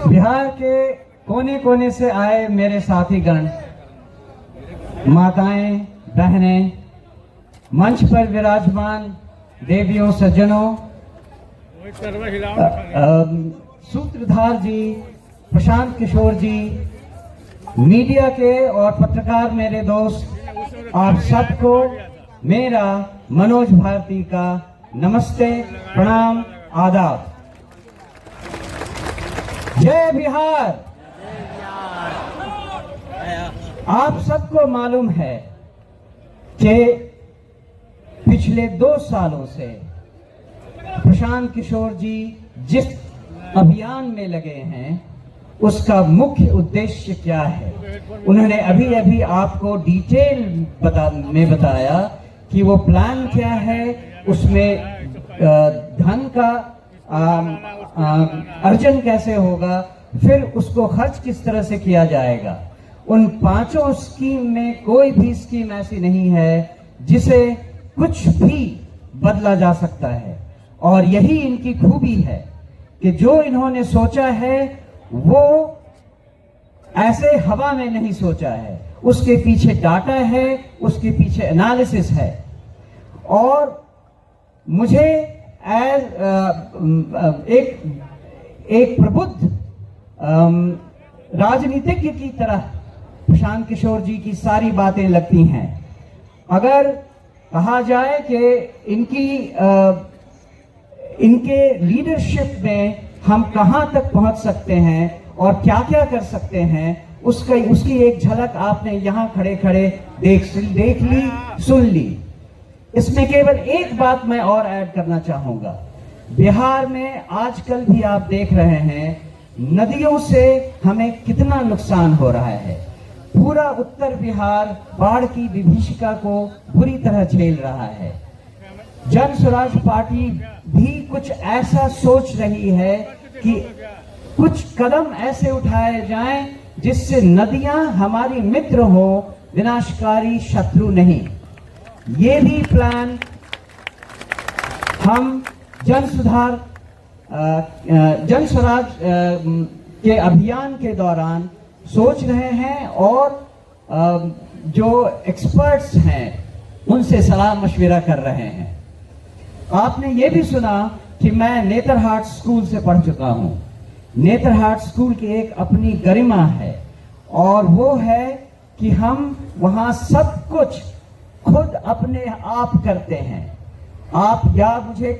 बिहार के कोने कोने से आए मेरे साथीगण, माताएं, बहनें, मंच पर विराजमान देवियों, सज्जनों, सूत्रधार जी, प्रशांत किशोर जी, मीडिया के और पत्रकार मेरे दोस्त, आप सबको मेरा मनोज भारती का नमस्ते, प्रणाम, आदाब। जय बिहार। आप सबको मालूम है कि पिछले 2 सालों से प्रशांत किशोर जी जिस अभियान में लगे हैं उसका मुख्य उद्देश्य क्या है। उन्होंने अभी अभी आपको डिटेल में बताया कि वो प्लान क्या है, उसमें धन का अर्जन कैसे होगा, फिर उसको खर्च किस तरह से किया जाएगा। उन 5 स्कीम में कोई भी स्कीम ऐसी नहीं है जिसे कुछ भी बदला जा सकता है, और यही इनकी खूबी है कि जो इन्होंने सोचा है वो ऐसे हवा में नहीं सोचा है, उसके पीछे डाटा है, उसके पीछे एनालिसिस है। और मुझे एक प्रबुद्ध राजनीतिज्ञ की तरह प्रशांत किशोर जी की सारी बातें लगती हैं। अगर कहा जाए कि इनके लीडरशिप में हम कहां तक पहुंच सकते हैं और क्या क्या कर सकते हैं, उसकी एक झलक आपने यहां खड़े खड़े देख ली, सुन ली। इसमें केवल एक बात मैं और ऐड करना चाहूंगा। बिहार में आजकल भी आप देख रहे हैं नदियों से हमें कितना नुकसान हो रहा है। पूरा उत्तर बिहार बाढ़ की विभीषिका को बुरी तरह झेल रहा है। जन स्वराज पार्टी भी कुछ ऐसा सोच रही है कि कुछ कदम ऐसे उठाए जाएं जिससे नदियां हमारी मित्र हो, विनाशकारी शत्रु नहीं। ये भी प्लान हम जन स्वराज के अभियान के दौरान सोच रहे हैं, और जो एक्सपर्ट्स हैं उनसे सलाह मशविरा कर रहे हैं। आपने ये भी सुना कि मैं नेतरहाट स्कूल से पढ़ चुका हूं। नेतरहाट स्कूल की एक अपनी गरिमा है, और वो है कि हम वहां सब कुछ खुद अपने आप करते हैं। आप या मुझे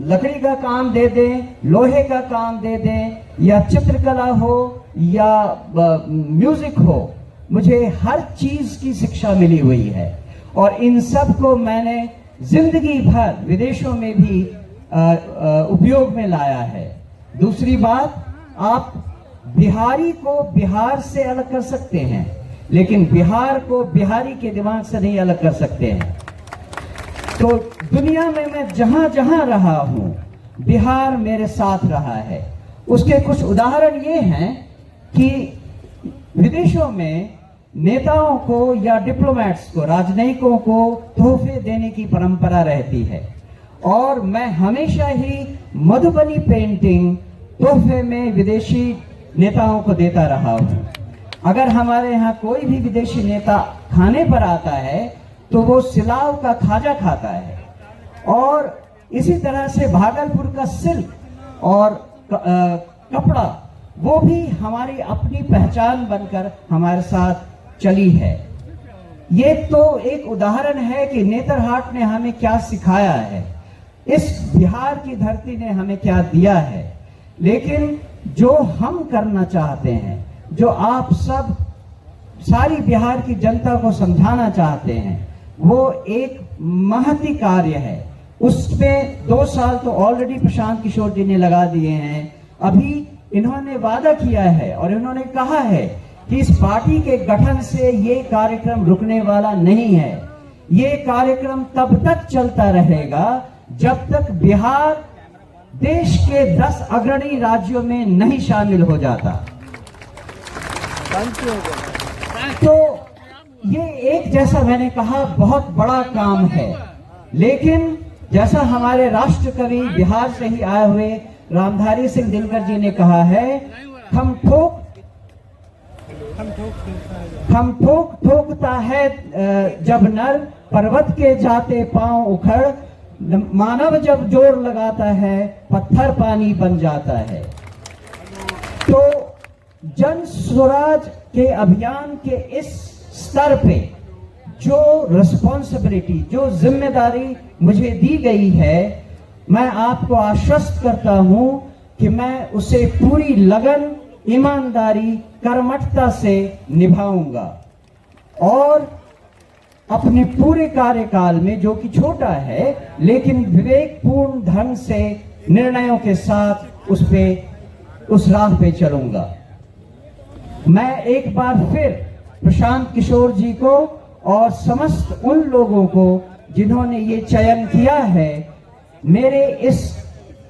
लकड़ी का काम दे दें, लोहे का काम दे दें, या चित्रकला हो या म्यूजिक हो, मुझे हर चीज की शिक्षा मिली हुई है, और इन सब को मैंने जिंदगी भर विदेशों में भी उपयोग में लाया है। दूसरी बात, आप बिहारी को बिहार से अलग कर सकते हैं, लेकिन बिहार को बिहारी के दिमाग से नहीं अलग कर सकते हैं। तो दुनिया में मैं जहां जहां रहा हूं, बिहार मेरे साथ रहा है। उसके कुछ उदाहरण ये हैं कि विदेशों में नेताओं को या डिप्लोमेट्स को, राजनयिकों को तोहफे देने की परंपरा रहती है, और मैं हमेशा ही मधुबनी पेंटिंग तोहफे में विदेशी नेताओं को देता रहा हूं। अगर हमारे यहाँ कोई भी विदेशी नेता खाने पर आता है तो वो सिलाव का खाजा खाता है, और इसी तरह से भागलपुर का सिल्क और कपड़ा, वो भी हमारी अपनी पहचान बनकर हमारे साथ चली है। ये तो एक उदाहरण है कि नेतरहाट ने हमें क्या सिखाया है, इस बिहार की धरती ने हमें क्या दिया है। लेकिन जो हम करना चाहते हैं, जो आप सब सारी बिहार की जनता को समझाना चाहते हैं, वो एक महती कार्य है। उसमें 2 साल तो ऑलरेडी प्रशांत किशोर जी ने लगा दिए हैं। अभी इन्होंने वादा किया है और इन्होंने कहा है कि इस पार्टी के गठन से ये कार्यक्रम रुकने वाला नहीं है। ये कार्यक्रम तब तक चलता रहेगा जब तक बिहार देश के 10 अग्रणी राज्यों में नहीं शामिल हो जाता। तो ये एक, जैसा मैंने कहा, बहुत बड़ा काम है। लेकिन जैसा हमारे राष्ट्र कवि बिहार से ही आए हुए रामधारी सिंह दिनकर जी ने कहा है, हम ठोक ठोकता है जब नर, पर्वत के जाते पांव उखड़, मानव जब जोर लगाता है पत्थर पानी बन जाता है। तो जन स्वराज के अभियान के इस स्तर पे जो रिस्पॉन्सिबिलिटी, जो जिम्मेदारी मुझे दी गई है, मैं आपको आश्वस्त करता हूं कि मैं उसे पूरी लगन, ईमानदारी, कर्मठता से निभाऊंगा और अपने पूरे कार्यकाल में, जो कि छोटा है लेकिन विवेकपूर्ण ढंग से निर्णयों के साथ उस राह पे चलूंगा। मैं एक बार फिर प्रशांत किशोर जी को और समस्त उन लोगों को जिन्होंने ये चयन किया है, मेरे इस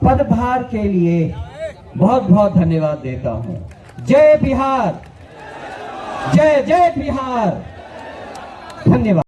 पदभार के लिए बहुत बहुत धन्यवाद देता हूं। जय बिहार, जय जय बिहार। धन्यवाद।